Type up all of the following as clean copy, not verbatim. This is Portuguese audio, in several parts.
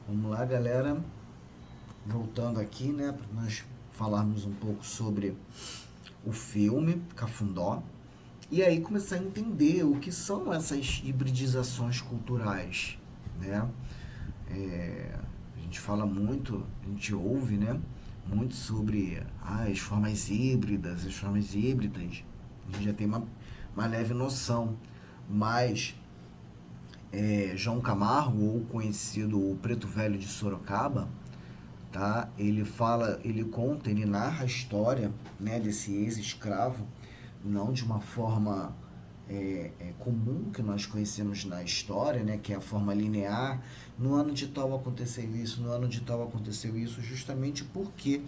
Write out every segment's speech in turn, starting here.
Vamos lá, galera. Voltando aqui, né, para nós falarmos um pouco sobre o filme Cafundó e aí começar a entender o que são essas hibridizações culturais, né? A gente fala muito, a gente ouve, né, muito sobre as formas híbridas. A gente já tem uma leve noção, mas João Camargo, ou conhecido o Preto Velho de Sorocaba, tá? Ele conta, ele narra a história, né, desse ex-escravo, não de uma forma comum que nós conhecemos na história, né, que é a forma linear. No ano de tal aconteceu isso, no ano de tal aconteceu isso, justamente porque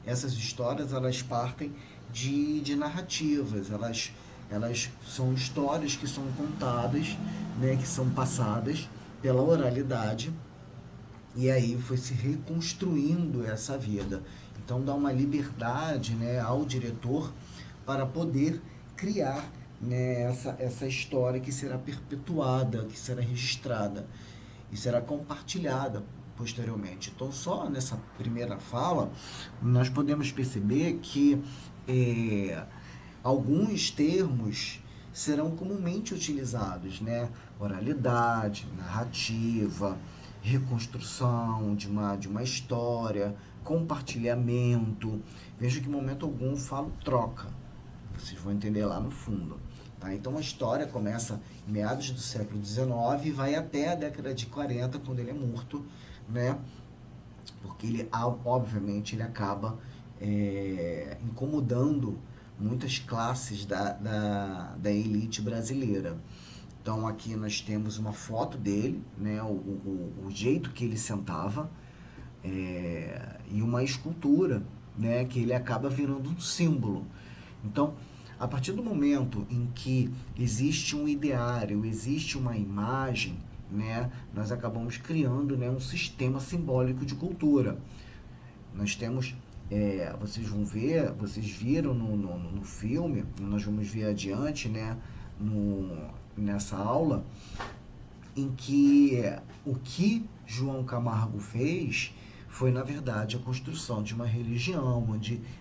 essas histórias elas partem de narrativas, elas são histórias que são contadas, né, que são passadas pela oralidade e aí foi se reconstruindo essa vida. Então dá uma liberdade, né, ao diretor para poder criar, né, essa história que será perpetuada, que será registrada e será compartilhada posteriormente. Então só nessa primeira fala nós podemos perceber que é, alguns termos serão comumente utilizados, né? Oralidade, narrativa, reconstrução de uma história, compartilhamento. Veja que em momento algum eu falo troca. Vocês vão entender lá no fundo. Tá? Então a história começa em meados do século XIX e vai até a década de 40, quando ele é morto, né? Porque ele, obviamente, ele acaba incomodando muitas classes da elite brasileira. Então aqui nós temos uma foto dele, né, o jeito que ele sentava, e uma escultura, né, que ele acaba virando um símbolo. Então, a partir do momento em que existe um ideário, existe uma imagem, né, nós acabamos criando, né, um sistema simbólico de cultura. Nós temos, vocês vão ver, vocês viram no filme, nós vamos ver adiante, né, nessa aula, em que o que João Camargo fez foi, na verdade, a construção de uma religião,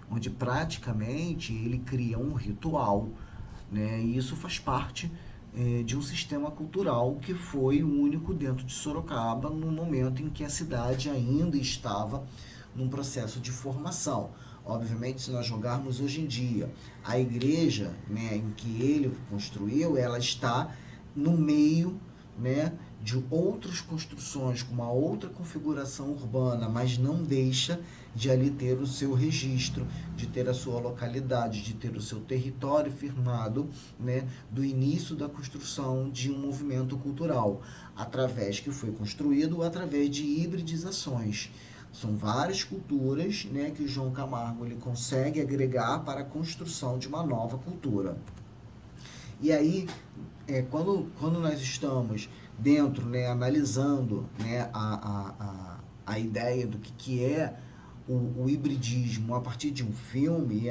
onde praticamente ele cria um ritual, né, e isso faz parte de um sistema cultural que foi o único dentro de Sorocaba no momento em que a cidade ainda estava num processo de formação. Obviamente, se nós jogarmos hoje em dia, a igreja, né, em que ele construiu, ela está no meio, né, de outras construções com uma outra configuração urbana, mas não deixa de ali ter o seu registro, de ter a sua localidade, de ter o seu território firmado, né, do início da construção de um movimento cultural, através que foi construído através de hibridizações. São várias culturas, né, que o João Camargo ele consegue agregar para a construção de uma nova cultura. E aí, quando nós estamos dentro, né, analisando, né, a ideia do que é o hibridismo a partir de um filme,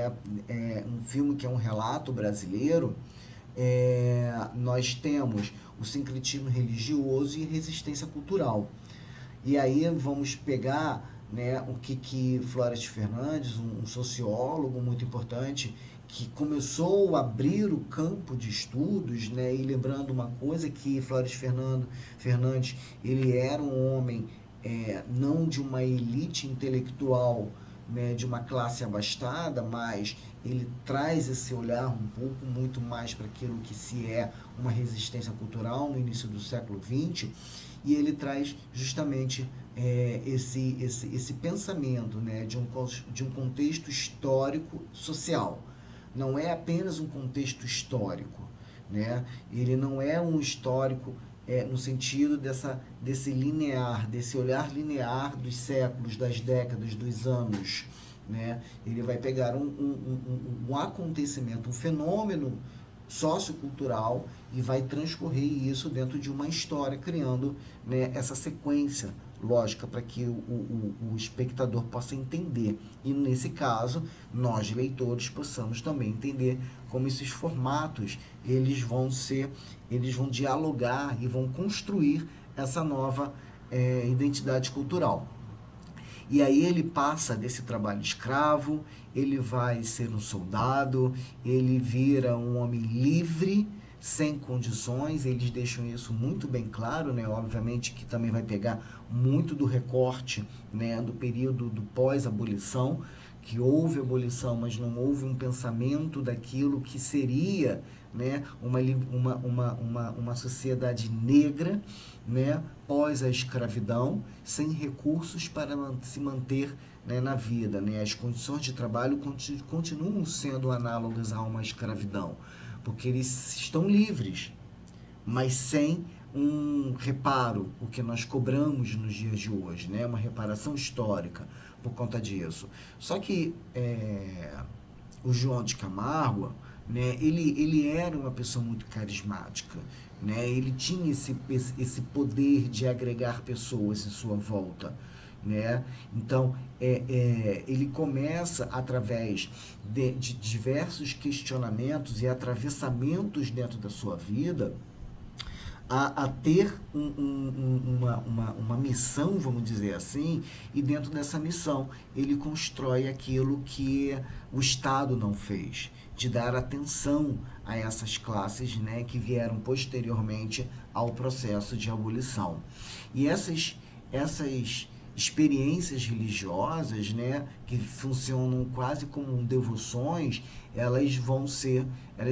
um filme que é um relato brasileiro, nós temos o sincretismo religioso e resistência cultural. E aí vamos pegar, né, o que Flores Fernandes, um sociólogo muito importante, que começou a abrir o campo de estudos, né, e lembrando uma coisa que Fernandes, ele era um homem não de uma elite intelectual, né, de uma classe abastada, mas ele traz esse olhar um pouco muito mais para aquilo que se é uma resistência cultural no início do século XX, e ele traz justamente esse pensamento, né, de um contexto histórico social. Não é apenas um contexto histórico, né? Ele não é um histórico no sentido desse linear, desse olhar linear dos séculos, das décadas, dos anos, né? Ele vai pegar um acontecimento, um fenômeno sociocultural e vai transcorrer isso dentro de uma história, criando, né, essa sequência lógica para que o espectador possa entender. E nesse caso, nós leitores possamos também entender como esses formatos eles vão dialogar e vão construir essa nova identidade cultural. E aí ele passa desse trabalho escravo, ele vai ser um soldado, ele vira um homem livre, sem condições. Eles deixam isso muito bem claro, né? Obviamente que também vai pegar muito do recorte, né, do período do pós-abolição, que houve abolição, mas não houve um pensamento daquilo que seria, né, uma sociedade negra, né, pós a escravidão, sem recursos para se manter, né, na vida. Né? As condições de trabalho continuam sendo análogas a uma escravidão, porque eles estão livres, mas sem um reparo, o que nós cobramos nos dias de hoje, né? Uma reparação histórica por conta disso. Só que o João de Camargo, né, ele era uma pessoa muito carismática, né? Ele tinha esse poder de agregar pessoas em sua volta. Né? Então, ele começa, através de diversos questionamentos e atravessamentos dentro da sua vida, a ter uma missão, vamos dizer assim, e dentro dessa missão ele constrói aquilo que o Estado não fez, de dar atenção a essas classes, né, que vieram posteriormente ao processo de abolição. E essas experiências religiosas, né, que funcionam quase como devoções, elas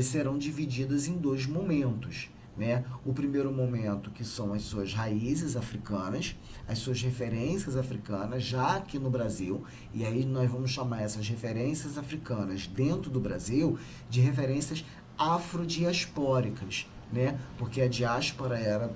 serão divididas em dois momentos. Né? O primeiro momento, que são as suas raízes africanas, as suas referências africanas, já aqui no Brasil, e aí nós vamos chamar essas referências africanas dentro do Brasil de referências afrodiaspóricas, né? Porque a diáspora era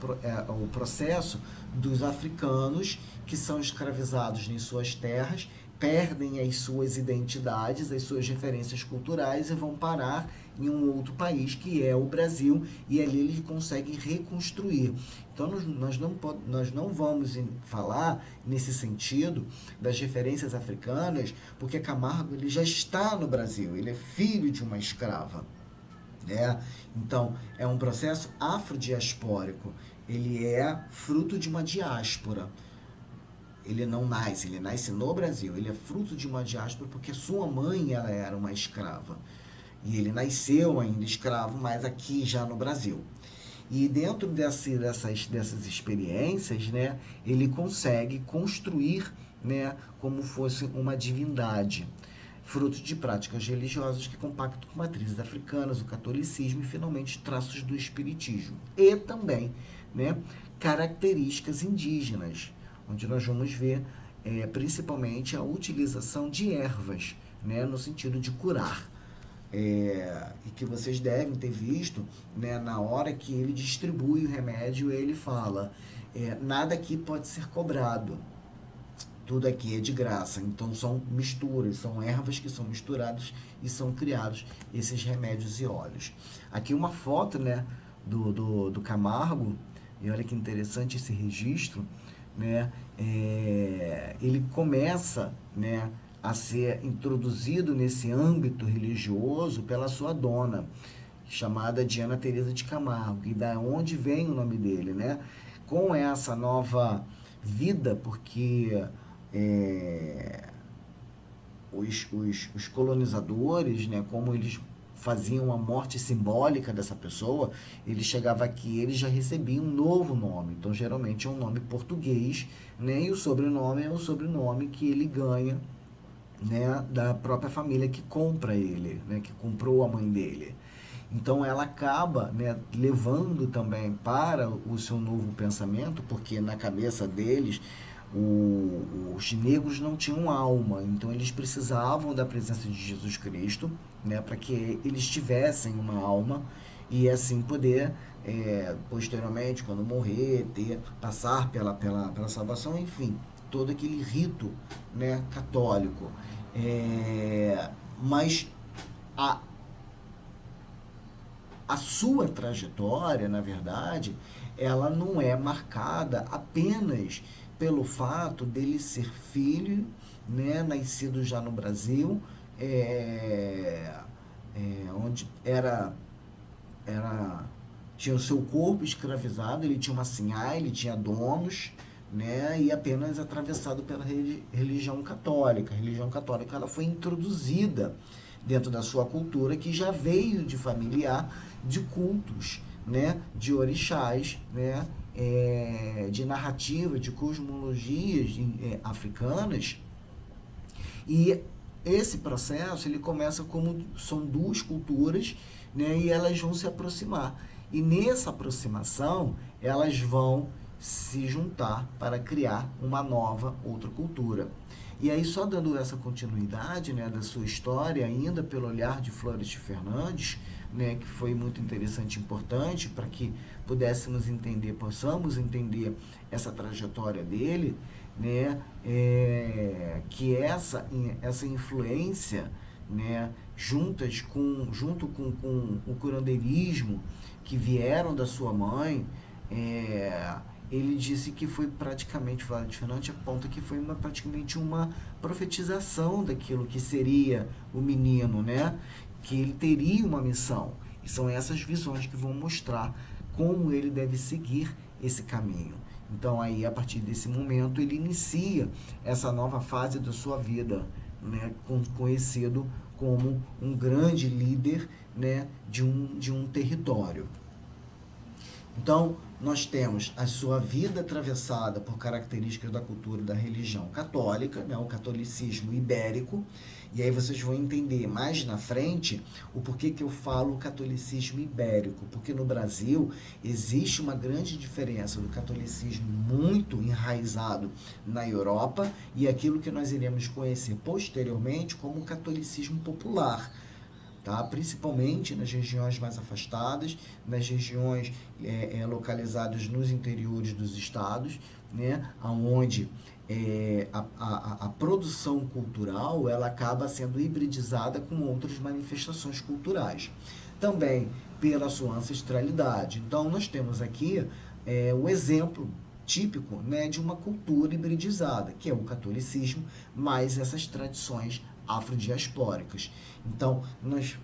o processo dos africanos que são escravizados em suas terras, perdem as suas identidades, as suas referências culturais e vão parar em um outro país, que é o Brasil, e ali eles conseguem reconstruir. Então, nós não vamos falar nesse sentido das referências africanas, porque Camargo ele já está no Brasil, ele é filho de uma escrava. Né? Então, é um processo afrodiaspórico, ele é fruto de uma diáspora. Ele não nasce, ele nasce no Brasil, ele é fruto de uma diáspora porque sua mãe ela era uma escrava. E ele nasceu ainda escravo, mas aqui já no Brasil. E dentro dessas experiências, né, ele consegue construir, né, como fosse uma divindade, fruto de práticas religiosas que compactam com matrizes africanas, o catolicismo e, finalmente, traços do espiritismo. E também, né, características indígenas, onde nós vamos ver principalmente a utilização de ervas, né, no sentido de curar. E que vocês devem ter visto, né, na hora que ele distribui o remédio, ele fala, nada aqui pode ser cobrado, tudo aqui é de graça. Então são misturas, são ervas que são misturadas e são criados esses remédios e óleos. Aqui uma foto, né, do Camargo, e olha que interessante esse registro, né, ele começa, né, a ser introduzido nesse âmbito religioso pela sua dona, chamada Diana Teresa de Camargo, e da onde vem o nome dele, né? Com essa nova vida, porque os colonizadores, né, como eles faziam a morte simbólica dessa pessoa, ele chegava aqui, ele já recebia um novo nome, então geralmente é um nome português, né, e o sobrenome é o sobrenome que ele ganha, né, da própria família que compra ele, né, que comprou a mãe dele. Então ela acaba, né, levando também para o seu novo pensamento, porque na cabeça deles os negros não tinham alma, então eles precisavam da presença de Jesus Cristo, né, para que eles tivessem uma alma e assim poder posteriormente, quando morrer, passar pela salvação, enfim, todo aquele rito, né, católico. Mas a sua trajetória, na verdade, ela não é marcada apenas pelo fato dele ser filho, né, nascido já no Brasil, onde tinha o seu corpo escravizado, ele tinha uma sinhá, ele tinha donos, né, e apenas atravessado pela religião católica. A religião católica ela foi introduzida dentro da sua cultura, que já veio de familiar de cultos, né, de orixás, né, de narrativa, de cosmologias africanas. E esse processo ele começa como são duas culturas, né, e elas vão se aproximar. E nessa aproximação, elas vão se juntar para criar uma nova outra cultura. E aí, só dando essa continuidade, né, da sua história, ainda pelo olhar de Florestan Fernandes, né, que foi muito interessante e importante para que pudéssemos entender, possamos entender essa trajetória dele, né, que essa influência, né, junto com o curandeirismo que vieram da sua mãe, ele disse que foi praticamente, Florestan Fernandes aponta que foi praticamente uma profetização daquilo que seria o menino, né? Que ele teria uma missão. E são essas visões que vão mostrar como ele deve seguir esse caminho. Então, aí, a partir desse momento, ele inicia essa nova fase da sua vida, né? Conhecido como um grande líder, né? de um território. Então, nós temos a sua vida atravessada por características da cultura e da religião católica, né, o catolicismo ibérico, e aí vocês vão entender mais na frente o porquê que eu falo catolicismo ibérico, porque no Brasil existe uma grande diferença do catolicismo muito enraizado na Europa e aquilo que nós iremos conhecer posteriormente como o catolicismo popular. Tá? Principalmente nas regiões mais afastadas, nas regiões localizadas nos interiores dos estados, né? Onde a produção cultural ela acaba sendo hibridizada com outras manifestações culturais. Também pela sua ancestralidade. Então, nós temos aqui o exemplo típico, né, de uma cultura hibridizada, que é o catolicismo, mais essas tradições afrodiaspóricas. Então, nós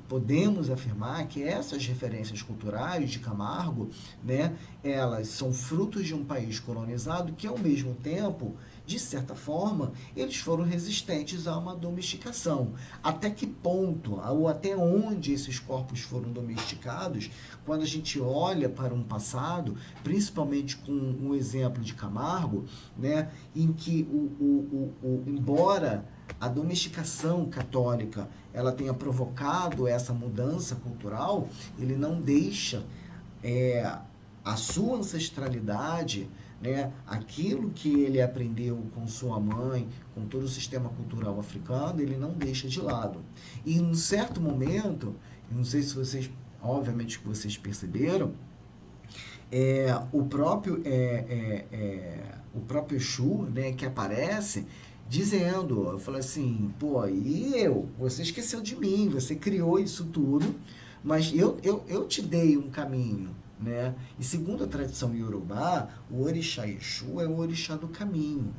podemos afirmar que essas referências culturais de Camargo, né, elas são frutos de um país colonizado que, ao mesmo tempo, de certa forma, eles foram resistentes a uma domesticação. Até que ponto, ou até onde esses corpos foram domesticados, quando a gente olha para um passado, principalmente com o exemplo de Camargo, né, em que, embora a domesticação católica ela tenha provocado essa mudança cultural, ele não deixa a sua ancestralidade, né, aquilo que ele aprendeu com sua mãe, com todo o sistema cultural africano, ele não deixa de lado. E em um certo momento, não sei se vocês, obviamente que vocês perceberam, o próprio Exu, né, que aparece dizendo, eu falei assim, pô, e eu? Você esqueceu de mim, você criou isso tudo, mas eu te dei um caminho, né? E segundo a tradição iorubá, o orixá Exu é o orixá do caminho.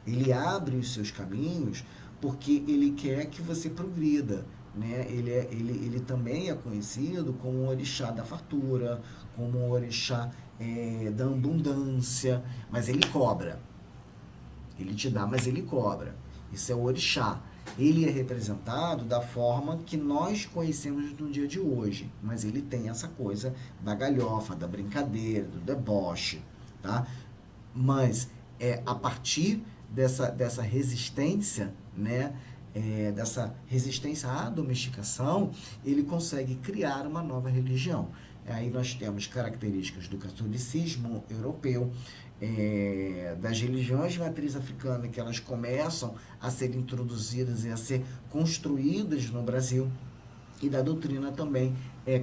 Ele abre os seus caminhos porque ele quer que você progrida, né? Ele também é conhecido como o orixá da fartura, como o orixá da abundância, mas ele cobra. Ele te dá, mas ele cobra. Isso é o orixá. Ele é representado da forma que nós conhecemos no dia de hoje, mas ele tem essa coisa da galhofa, da brincadeira, do deboche, tá? Mas a partir dessa resistência, né, dessa resistência à domesticação, ele consegue criar uma nova religião. Aí nós temos características do catolicismo europeu, das religiões de matriz africana, que elas começam a ser introduzidas e a ser construídas no Brasil, e da doutrina também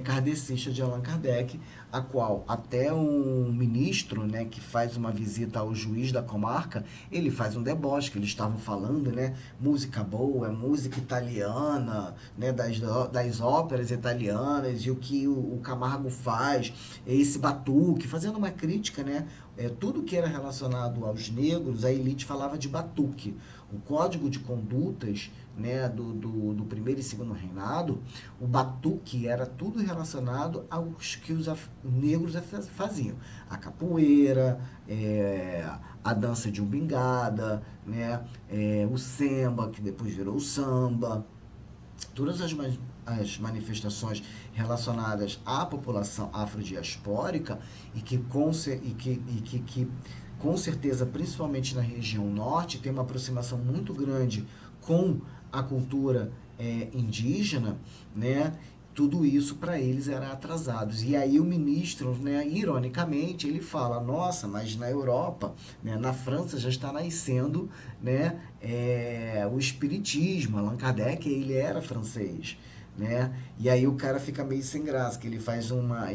kardecista de Allan Kardec, a qual até um ministro, né, que faz uma visita ao juiz da comarca, ele faz um deboche, que eles estavam falando, né, música boa, música italiana, né, das óperas italianas, e o que o Camargo faz, esse batuque, fazendo uma crítica, né, tudo que era relacionado aos negros, a elite falava de batuque. O código de condutas né, do primeiro e segundo reinado, o batuque era tudo relacionado aos que os negros faziam. A capoeira, a dança de umbigada, né, o samba, que depois virou o samba, todas as manifestações relacionadas à população afrodiaspórica e que com certeza, principalmente na região norte, tem uma aproximação muito grande com a cultura indígena, né? Tudo isso para eles era atrasados. E aí o ministro, né, ironicamente, ele fala, nossa, mas na Europa, né, na França já está nascendo, né, o espiritismo. Allan Kardec, ele era francês, né? E aí o cara fica meio sem graça, que ele faz uma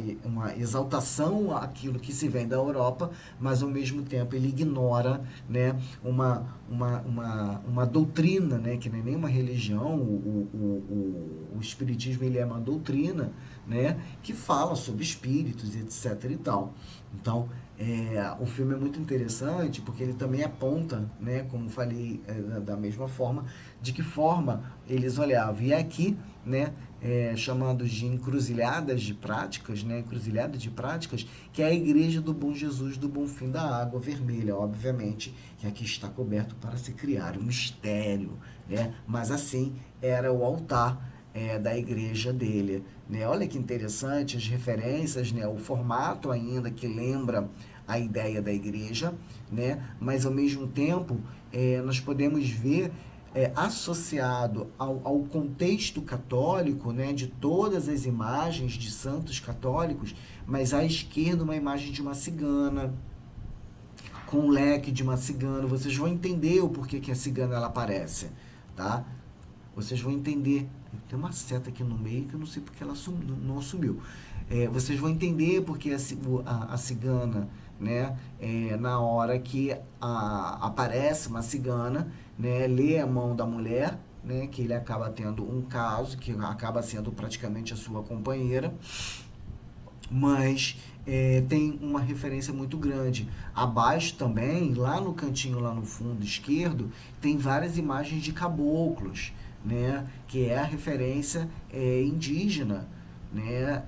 exaltação àquilo que se vem da Europa, mas ao mesmo tempo ele ignora, né, uma doutrina, né, que não é nem uma religião. O espiritismo, ele é uma doutrina, né, que fala sobre espíritos, etc e tal. Então, o filme é muito interessante porque ele também aponta, né, como falei, da mesma forma, de que forma eles olhavam. E aqui, né, chamando de encruzilhadas de práticas, né, encruzilhada de práticas, que é a Igreja do Bom Jesus do Bom Fim da Água Vermelha, obviamente, que aqui está coberto para se criar um mistério, né, mas assim era o altar da igreja dele, né? Olha que interessante as referências, né? O formato ainda que lembra a ideia da igreja, né? Mas ao mesmo tempo nós podemos ver associado ao contexto católico, né? De todas as imagens de santos católicos, mas à esquerda uma imagem de uma cigana, com o leque de uma cigana. Vocês vão entender o porquê que a cigana ela aparece, tá? Vocês vão entender. Tem uma seta aqui no meio que eu não sei porque ela não sumiu. Vocês vão entender porque a cigana, né, na hora que aparece uma cigana, né, lê a mão da mulher, né, que ele acaba tendo um caso, que acaba sendo praticamente a sua companheira, mas tem uma referência muito grande. Abaixo também, lá no cantinho, lá no fundo esquerdo, tem várias imagens de caboclos, né, que é a referência indígena, né,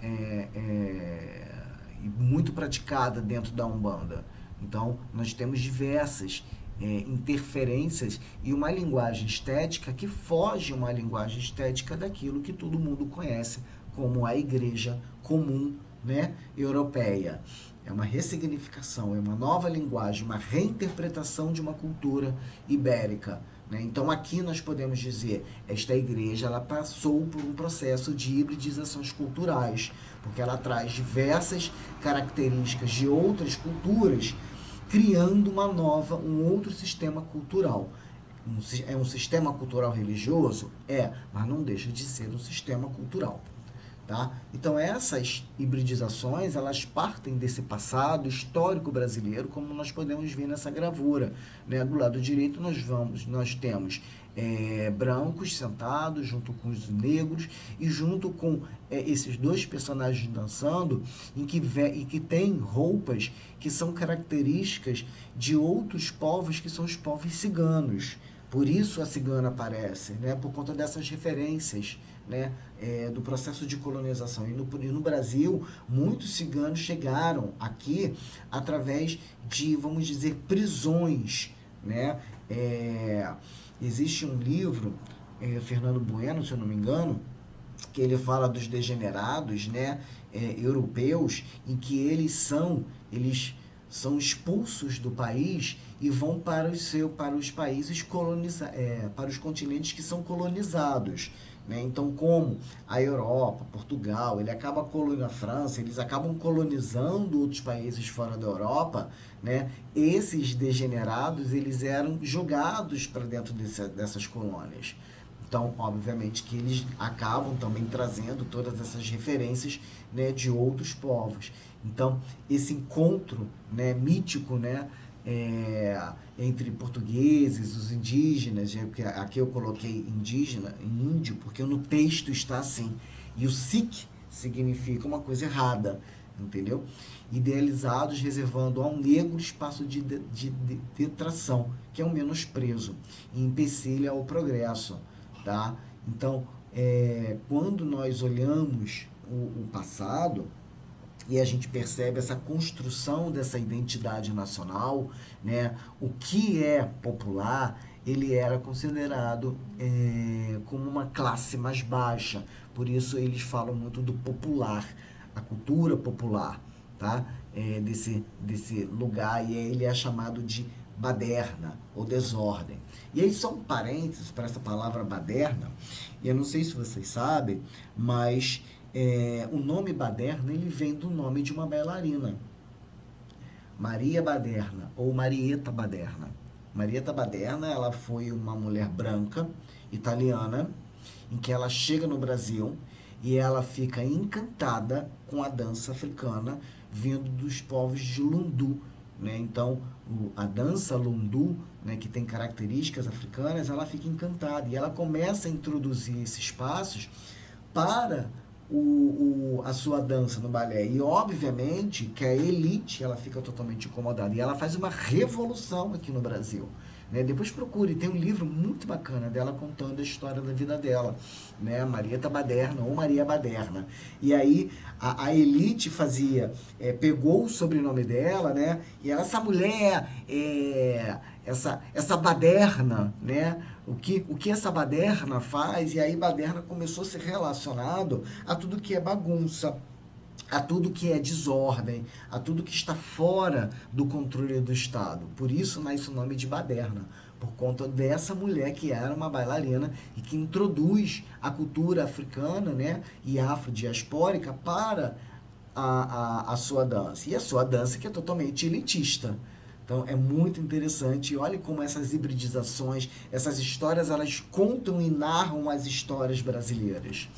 muito praticada dentro da Umbanda. Então, nós temos diversas interferências e uma linguagem estética que foge uma linguagem estética daquilo que todo mundo conhece como a igreja comum, né, europeia. É uma ressignificação, é uma nova linguagem, uma reinterpretação de uma cultura ibérica, né? Então aqui nós podemos dizer, esta igreja ela passou por um processo de hibridizações culturais, porque ela traz diversas características de outras culturas, criando um outro sistema cultural. É um sistema cultural religioso? Mas não deixa de ser um sistema cultural. Tá? Então essas hibridizações, elas partem desse passado histórico brasileiro, como nós podemos ver nessa gravura, né? Do lado direito nós temos brancos sentados junto com os negros e junto com esses dois personagens dançando, e que tem roupas que são características de outros povos, que são os povos ciganos. Por isso a cigana aparece, né? Por conta dessas referências, né? Do processo de colonização. E no Brasil, muitos ciganos chegaram aqui através de, vamos dizer, prisões, né? Existe um livro, Fernando Bueno, se eu não me engano, que ele fala dos degenerados, né? Europeus, em que eles são expulsos do país e vão para os países para os continentes que são colonizados, né? Então, como a Europa, Portugal, a França, eles acabam colonizando outros países fora da Europa, né? Esses degenerados, eles eram jogados para dentro dessas colônias. Então, obviamente que eles acabam também trazendo todas essas referências, né, de outros povos. Então, esse encontro, né, mítico, né, entre portugueses, os indígenas, aqui eu coloquei indígena, índio, porque no texto está assim. E o Sikh significa uma coisa errada, entendeu? Idealizados, reservando ao negro espaço de detração, que é um menosprezo, e empecilha ao progresso, tá? Então, quando nós olhamos o passado e a gente percebe essa construção dessa identidade nacional, né? O que é popular, ele era considerado como uma classe mais baixa. Por isso eles falam muito do popular, a cultura popular, tá? Desse lugar, e ele é chamado de baderna ou desordem. E aí só um parênteses para essa palavra baderna, e eu não sei se vocês sabem, mas o nome baderna ele vem do nome de uma bailarina, Maria Baderna ou Marieta Baderna. Marieta Baderna, ela foi uma mulher branca, italiana, em que ela chega no Brasil e ela fica encantada com a dança africana vindo dos povos de Lundu, né? Então, a dança Lundu, né, que tem características africanas, ela fica encantada e ela começa a introduzir esses passos para a sua dança no balé. E obviamente que a elite ela fica totalmente incomodada. E ela faz uma revolução aqui no Brasil. Né? Depois procure, tem um livro muito bacana dela contando a história da vida dela, né? Marieta Baderna ou Maria Baderna. E aí a elite pegou o sobrenome dela, né? E essa mulher, essa baderna, né? O que essa baderna faz? E aí baderna começou a ser relacionado a tudo que é bagunça, a tudo que é desordem, a tudo que está fora do controle do Estado. Por isso nasce o nome de baderna, por conta dessa mulher que era uma bailarina e que introduz a cultura africana, né, e afrodiaspórica para a sua dança. E a sua dança que é totalmente elitista. Então é muito interessante, e olha como essas hibridizações, essas histórias, elas contam e narram as histórias brasileiras.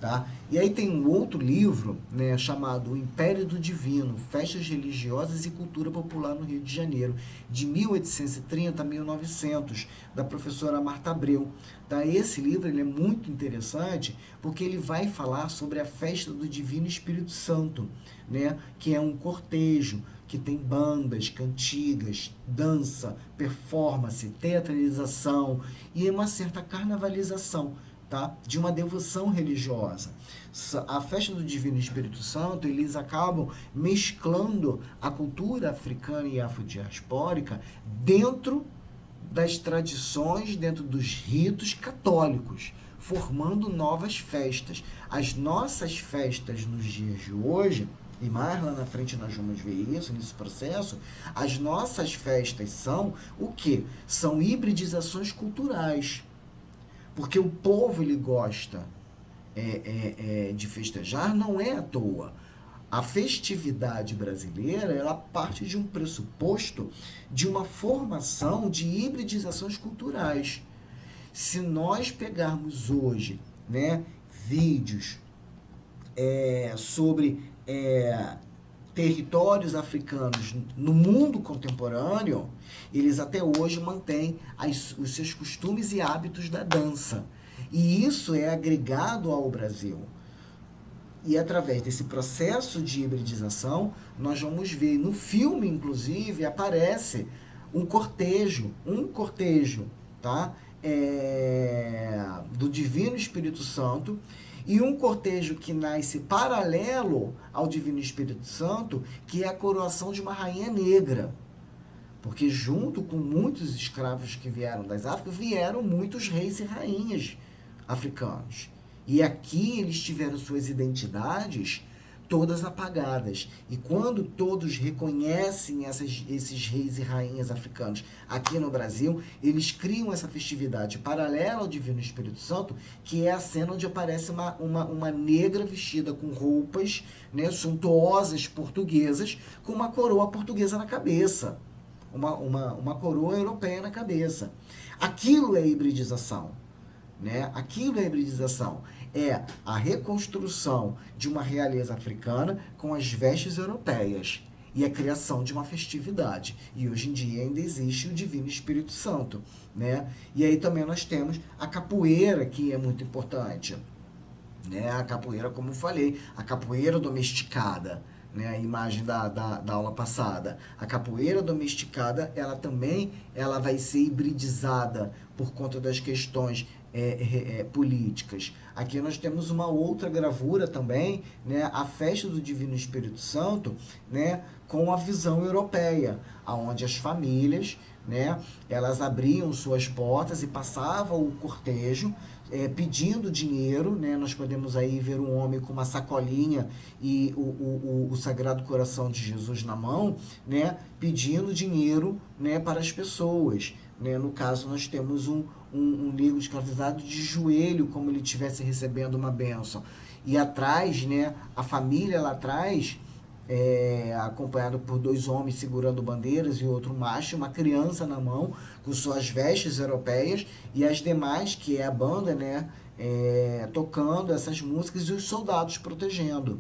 Tá? E aí tem um outro livro, né, chamado O Império do Divino, Festas Religiosas e Cultura Popular no Rio de Janeiro, de 1830 a 1900, da professora Marta Abreu. Tá? Esse livro ele é muito interessante porque ele vai falar sobre a festa do Divino Espírito Santo, né, que é um cortejo, que tem bandas, cantigas, dança, performance, teatralização e uma certa carnavalização, tá? De uma devoção religiosa. A festa do Divino Espírito Santo, eles acabam mesclando a cultura africana e afrodiaspórica dentro das tradições, dentro dos ritos católicos, formando novas festas. As nossas festas nos dias de hoje, e mais lá na frente nós vamos ver isso, nesse processo, as nossas festas são o quê? São hibridizações culturais. Porque o povo ele gosta de festejar, não é à toa. A festividade brasileira, ela parte de um pressuposto de uma formação de hibridizações culturais. Se nós pegarmos hoje, né, vídeos sobre territórios africanos no mundo contemporâneo, eles até hoje mantêm os seus costumes e hábitos da dança. E isso é agregado ao Brasil. E através desse processo de hibridização, nós vamos ver, no filme, inclusive, aparece um cortejo, tá? Do Divino Espírito Santo, e um cortejo que nasce paralelo ao Divino Espírito Santo, que é a coroação de uma rainha negra. Porque junto com muitos escravos que vieram das Áfricas, vieram muitos reis e rainhas africanos. E aqui eles tiveram suas identidades todas apagadas. E quando todos reconhecem esses reis e rainhas africanos aqui no Brasil, eles criam essa festividade paralela ao Divino Espírito Santo, que é a cena onde aparece uma negra vestida com roupas, né, suntuosas portuguesas, com uma coroa portuguesa na cabeça. Uma coroa europeia na cabeça. Aquilo é hibridização. Né? Aquilo é hibridização. É a reconstrução de uma realeza africana com as vestes europeias e a criação de uma festividade. E hoje em dia ainda existe o Divino Espírito Santo. Né? E aí também nós temos a capoeira, que é muito importante. Né? A capoeira, como eu falei, a capoeira domesticada. Né, a imagem da aula passada. A capoeira domesticada, ela vai ser hibridizada por conta das questões políticas. Aqui nós temos uma outra gravura também, né, a festa do Divino Espírito Santo, né, com a visão europeia, aonde as famílias, né, elas abriam suas portas e passava o cortejo pedindo dinheiro, né? Nós podemos aí ver um homem com uma sacolinha e o Sagrado Coração de Jesus na mão, né? Pedindo dinheiro, né, para as pessoas. Né? No caso, nós temos um negro escravizado de joelho, como ele estivesse recebendo uma bênção. E atrás, né, a família lá atrás, acompanhado por 2 homens segurando bandeiras e outro macho, uma criança na mão, com suas vestes europeias, e as demais, que é a banda, né, tocando essas músicas e os soldados protegendo.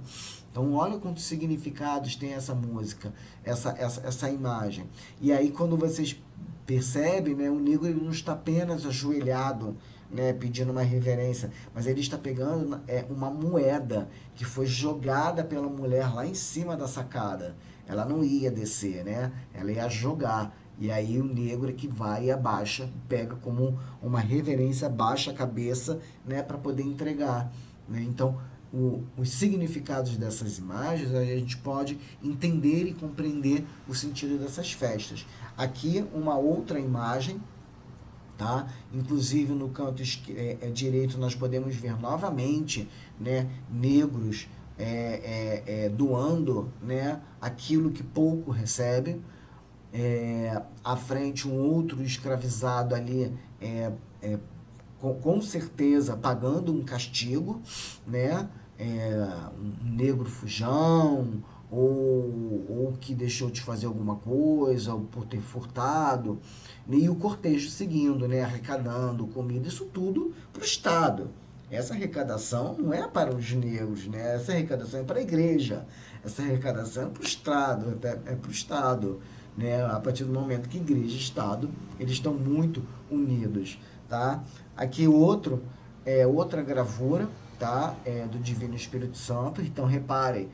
Então, olha quantos significados tem essa música, essa imagem. E aí, quando vocês percebem, né, o negro ele não está apenas ajoelhado, né, pedindo uma reverência, mas ele está pegando uma moeda que foi jogada pela mulher lá em cima da sacada. Ela não ia descer, né? Ela ia jogar. E aí o negro é que vai e abaixa, pega como uma reverência, abaixa a cabeça, né, para poder entregar. Né? Então, os significados dessas imagens, a gente pode entender e compreender o sentido dessas festas. Aqui, uma outra imagem, tá? Inclusive no canto direito nós podemos ver novamente, né, negros doando, né, aquilo que pouco recebe. À frente um outro escravizado ali, com certeza pagando um castigo, né, um negro fujão, ou que deixou de fazer alguma coisa, ou por ter furtado, e o cortejo seguindo, né, arrecadando comida, isso tudo para o Estado. Essa arrecadação não é para os negros, né? Essa arrecadação é para a igreja, essa arrecadação é para o Estado, é para o Estado, né? A partir do momento que igreja e Estado, eles estão muito unidos, tá? Aqui outra gravura, tá? Do Divino Espírito Santo. Então reparem,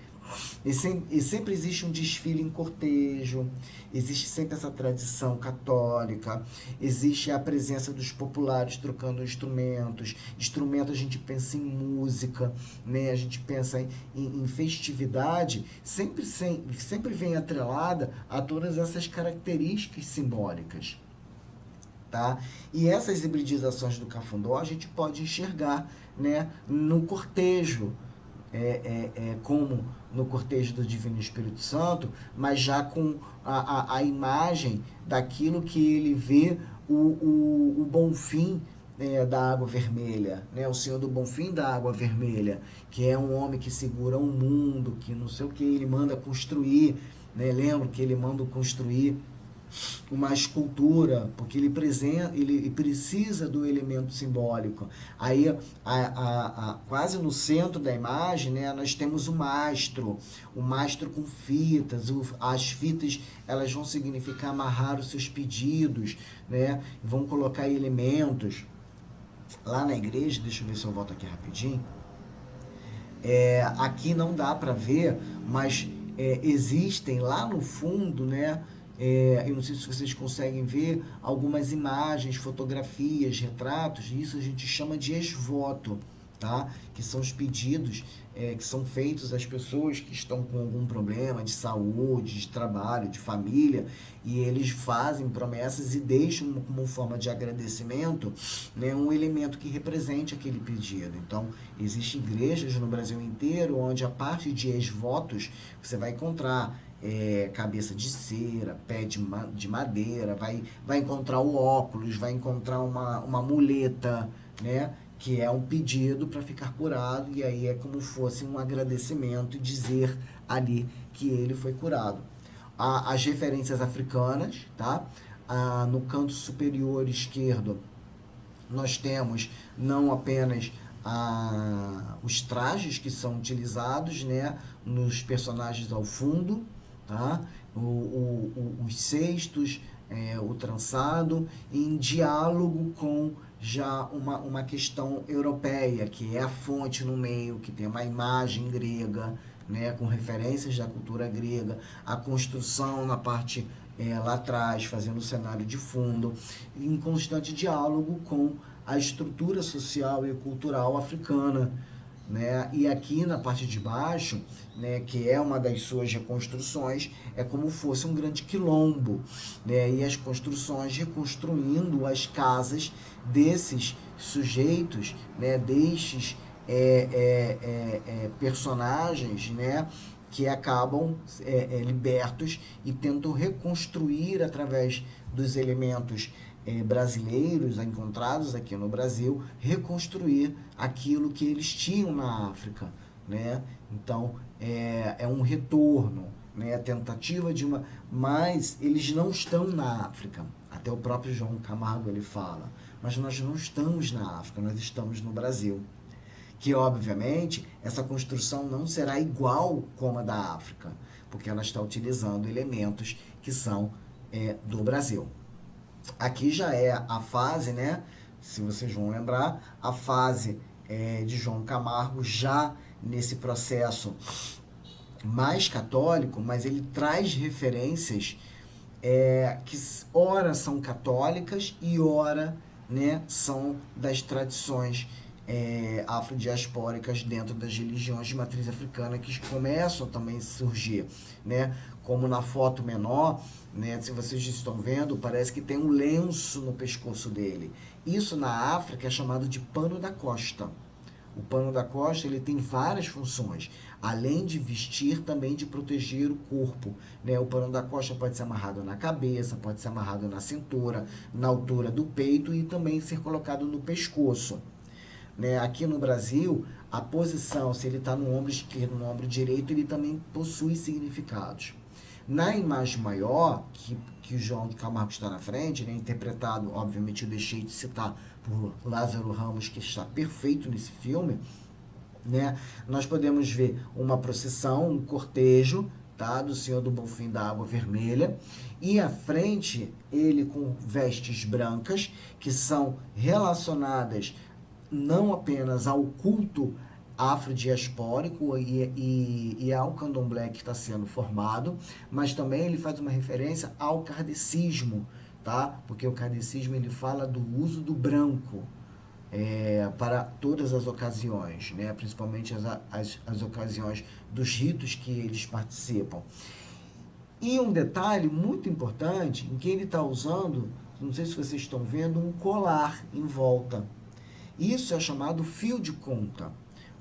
e sempre existe um desfile em cortejo, existe sempre essa tradição católica, existe a presença dos populares trocando instrumentos. Instrumento, a gente pensa em música, né? A gente pensa em festividade, sempre vem atrelada a todas essas características simbólicas. Tá? E essas hibridizações do cafundó a gente pode enxergar, né, no cortejo, como no cortejo do Divino Espírito Santo, mas já com a imagem daquilo que ele vê o Bonfim, da Água Vermelha, né? O Senhor do Bonfim da Água Vermelha, que é um homem que segura o mundo, que não sei o que, ele manda construir, né? Lembro que ele manda construir uma escultura, porque ele precisa do elemento simbólico. Aí, quase no centro da imagem, né, nós temos o mastro com fitas. As fitas, elas vão significar amarrar os seus pedidos, né, vão colocar elementos. Lá na igreja, deixa eu ver se eu volto aqui rapidinho, aqui não dá para ver, mas existem lá no fundo, né, eu não sei se vocês conseguem ver algumas imagens, fotografias, retratos. Isso a gente chama de ex-voto, tá? Que são os pedidos que são feitos às pessoas que estão com algum problema de saúde, de trabalho, de família, e eles fazem promessas e deixam como forma de agradecimento, né, um elemento que represente aquele pedido. Então, existem igrejas no Brasil inteiro onde a parte de ex-votos você vai encontrar cabeça de cera, pé de madeira, vai encontrar o óculos, vai encontrar uma muleta, né, que é um pedido para ficar curado, e aí é como fosse um agradecimento e dizer ali que ele foi curado. As referências africanas, tá? No canto superior esquerdo, nós temos não apenas os trajes que são utilizados, né, nos personagens ao fundo, tá? Os cestos, o trançado, em diálogo com já uma questão europeia, que é a fonte no meio, que tem uma imagem grega, né, com referências da cultura grega, a construção na parte lá atrás, fazendo o cenário de fundo, em constante diálogo com a estrutura social e cultural africana, né? E aqui na parte de baixo, né, que é uma das suas reconstruções, é como fosse um grande quilombo, né? E as construções reconstruindo as casas desses sujeitos, né, destes personagens, né, que acabam libertos e tentam reconstruir através dos elementos brasileiros encontrados aqui no Brasil, reconstruir aquilo que eles tinham na África, né? Então, é um retorno, né? A tentativa de uma... Mas eles não estão na África. Até o próprio João Camargo ele fala. Mas nós não estamos na África, nós estamos no Brasil. Que, obviamente, essa construção não será igual como a da África, porque ela está utilizando elementos que são do Brasil. Aqui já é a fase, né? Se vocês vão lembrar, a fase de João Camargo já nesse processo mais católico, mas ele traz referências que ora são católicas e ora, né, são das tradições afrodiaspóricas dentro das religiões de matriz africana que começam também a surgir, né? Como na foto menor, né, se vocês estão vendo, parece que tem um lenço no pescoço dele. Isso na África é chamado de pano da costa. O pano da costa ele tem várias funções, além de vestir, também de proteger o corpo, né? O pano da costa pode ser amarrado na cabeça, pode ser amarrado na cintura, na altura do peito e também ser colocado no pescoço. Né? Aqui no Brasil, a posição, se ele está no ombro esquerdo, no ombro direito, ele também possui significados. Na imagem maior, que o João Camargo está na frente, né, interpretado, obviamente eu deixei de citar por Lázaro Ramos, que está perfeito nesse filme, né, nós podemos ver uma procissão, um cortejo, tá, do Senhor do Bonfim da Água Vermelha, e à frente ele com vestes brancas, que são relacionadas não apenas ao culto afrodiaspórico e ao candomblé que está sendo formado, mas também ele faz uma referência ao kardecismo, tá? Porque o kardecismo ele fala do uso do branco para todas as ocasiões, né? Principalmente as ocasiões dos ritos que eles participam. E um detalhe muito importante, em que ele está usando, não sei se vocês estão vendo, um colar em volta. Isso é chamado fio de conta.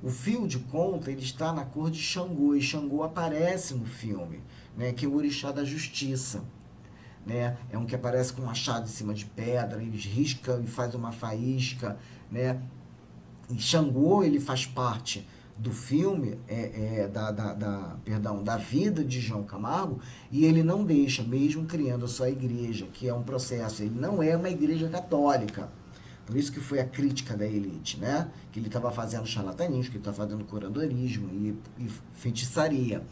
O fio de conta ele está na cor de Xangô, e Xangô aparece no filme, né, que é o orixá da justiça. Né? É um que aparece com um machado em cima de pedra, ele risca e faz uma faísca. Né? E Xangô ele faz parte do filme, da vida de João Camargo, e ele não deixa, mesmo criando a sua igreja, que é um processo, ele não é uma igreja católica. Por isso que foi a crítica da elite, né? Que ele estava fazendo charlatanismo, que ele estava fazendo curadorismo e feitiçaria.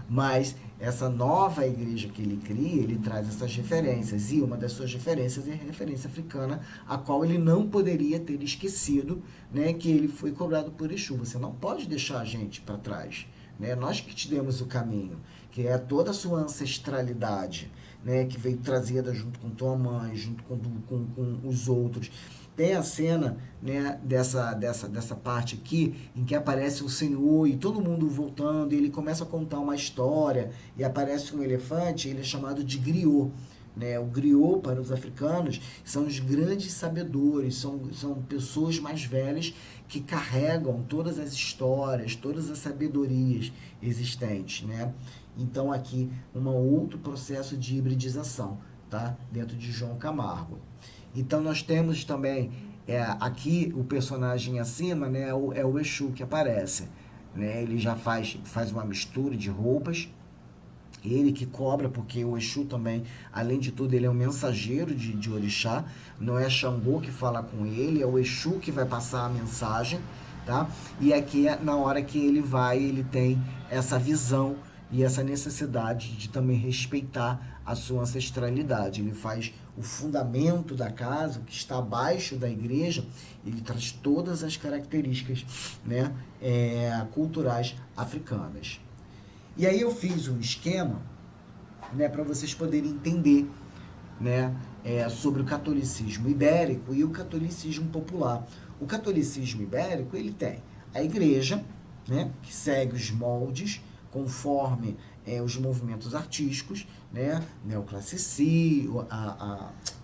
Mas essa nova igreja que ele cria, ele traz essas referências. E uma das suas referências é a referência africana, a qual ele não poderia ter esquecido, né? Que ele foi cobrado por Exu. Você não pode deixar a gente para trás. Né? Nós que te demos o caminho, que é toda a sua ancestralidade, né? Que veio trazida junto com tua mãe, junto com os outros. Tem a cena, né, dessa parte aqui, em que aparece o Senhor e todo mundo voltando, e ele começa a contar uma história, e aparece um elefante, ele é chamado de griot. Né? O griot, para os africanos, são os grandes sabedores, são pessoas mais velhas que carregam todas as histórias, todas as sabedorias existentes. Né? Então, aqui, um outro processo de hibridização, tá? Dentro de João Camargo. Então, nós temos também, aqui, o personagem acima, né, é o Exu que aparece. Né? Ele já faz uma mistura de roupas, ele que cobra, porque o Exu também, além de tudo, ele é um mensageiro de orixá, não é Xangô que fala com ele, é o Exu que vai passar a mensagem, tá? E aqui, na hora que ele vai, ele tem essa visão e essa necessidade de também respeitar a sua ancestralidade. Ele faz o fundamento da casa, que está abaixo da igreja, ele traz todas as características, né, culturais africanas. E aí eu fiz um esquema, né, para vocês poderem entender né, sobre o catolicismo ibérico e o catolicismo popular. O catolicismo ibérico, ele tem a igreja, né, que segue os moldes conforme os movimentos artísticos, né, neoclassicismo,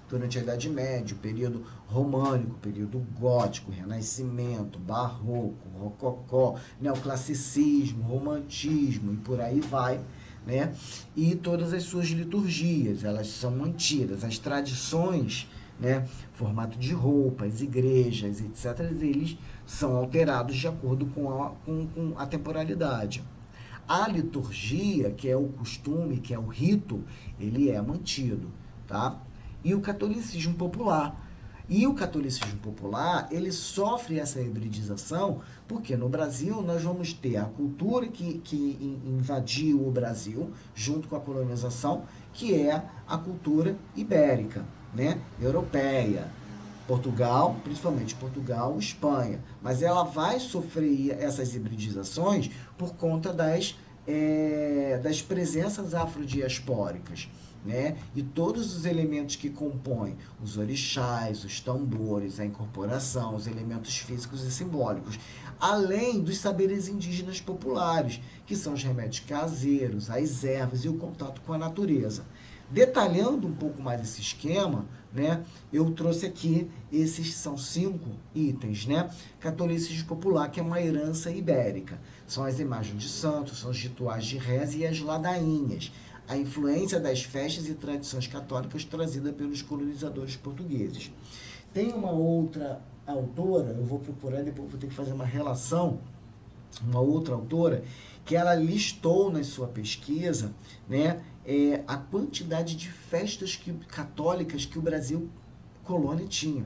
durante a Idade Média, o período românico, o período gótico, renascimento, barroco, rococó, neoclassicismo, romantismo e por aí vai, né? E todas as suas liturgias, elas são mantidas, as tradições, né, formato de roupas, igrejas, etc., eles são alterados de acordo com a temporalidade. A liturgia, que é o costume, que é o rito, ele é mantido, tá? E o catolicismo popular. E o catolicismo popular, ele sofre essa hibridização, porque no Brasil nós vamos ter a cultura que invadiu o Brasil, junto com a colonização, que é a cultura ibérica, né? Europeia. Portugal, principalmente Portugal, Espanha. Mas ela vai sofrer essas hibridizações por conta das presenças afrodiaspóricas, né? E todos os elementos que compõem os orixás, os tambores, a incorporação, os elementos físicos e simbólicos, além dos saberes indígenas populares, que são os remédios caseiros, as ervas e o contato com a natureza. Detalhando um pouco mais esse esquema, né, eu trouxe aqui, esses são 5 itens, né? Catolicismo popular, que é uma herança ibérica. São as imagens de santos, são os rituais de reza e as ladainhas. A influência das festas e tradições católicas trazida pelos colonizadores portugueses. Tem uma outra autora, eu vou procurar, depois vou ter que fazer uma relação, uma outra autora, que ela listou na sua pesquisa, né, a quantidade de festas católicas que o Brasil colônia tinha.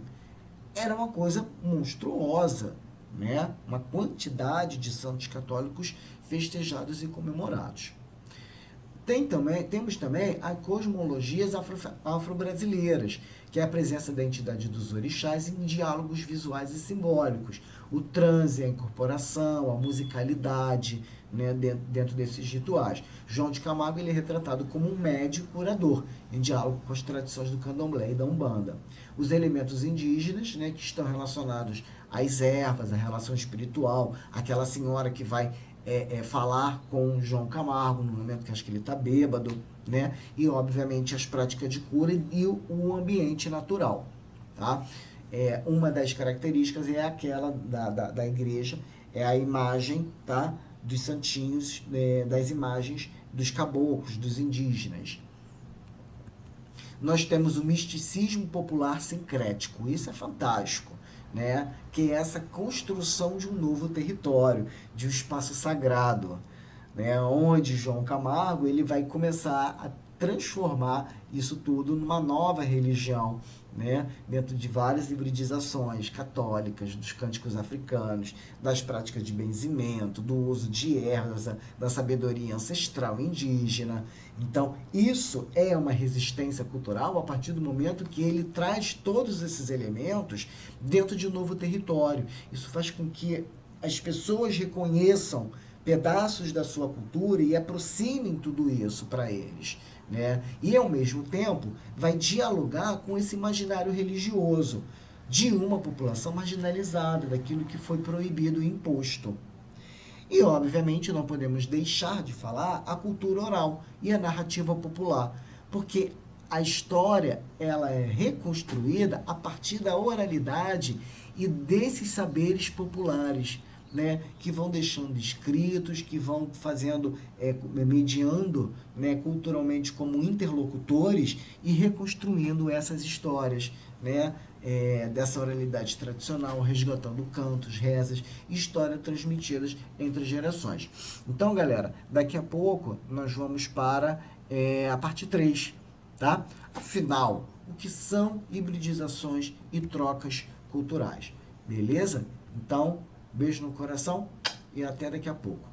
Era uma coisa monstruosa, né? Uma quantidade de santos católicos festejados e comemorados. Temos também as cosmologias afro-brasileiras, que é a presença da entidade dos orixás em diálogos visuais e simbólicos, o transe, a incorporação, a musicalidade, né, dentro desses rituais. João de Camargo, ele é retratado como um médico curador, em diálogo com as tradições do candomblé e da umbanda. Os elementos indígenas, né, que estão relacionados às ervas, à relação espiritual, aquela senhora que vai falar com João Camargo no momento que acho que ele está bêbado, né? E obviamente as práticas de cura e o ambiente natural, tá? Uma das características é aquela da igreja, é a imagem, tá, dos santinhos, das imagens dos caboclos, dos indígenas. Nós temos o misticismo popular sincrético, isso é fantástico, né? Que é essa construção de um novo território, de um espaço sagrado, né? Onde João Camargo ele vai começar a transformar isso tudo numa nova religião, né? Dentro de várias hibridizações católicas, dos cânticos africanos, das práticas de benzimento, do uso de ervas, da sabedoria ancestral indígena. Então, isso é uma resistência cultural a partir do momento que ele traz todos esses elementos dentro de um novo território. Isso faz com que as pessoas reconheçam pedaços da sua cultura e aproximem tudo isso para eles, né? E, ao mesmo tempo, vai dialogar com esse imaginário religioso de uma população marginalizada, daquilo que foi proibido e imposto. E, obviamente, não podemos deixar de falar a cultura oral e a narrativa popular, porque a história ela é reconstruída a partir da oralidade e desses saberes populares, né, que vão deixando escritos, que vão fazendo, mediando, né, culturalmente como interlocutores e reconstruindo essas histórias, né, dessa oralidade tradicional, resgatando cantos, rezas e histórias transmitidas entre gerações. Então, galera, daqui a pouco nós vamos para a parte 3, tá? Afinal, o que são hibridizações e trocas culturais, beleza? Então, beijo no coração e até daqui a pouco.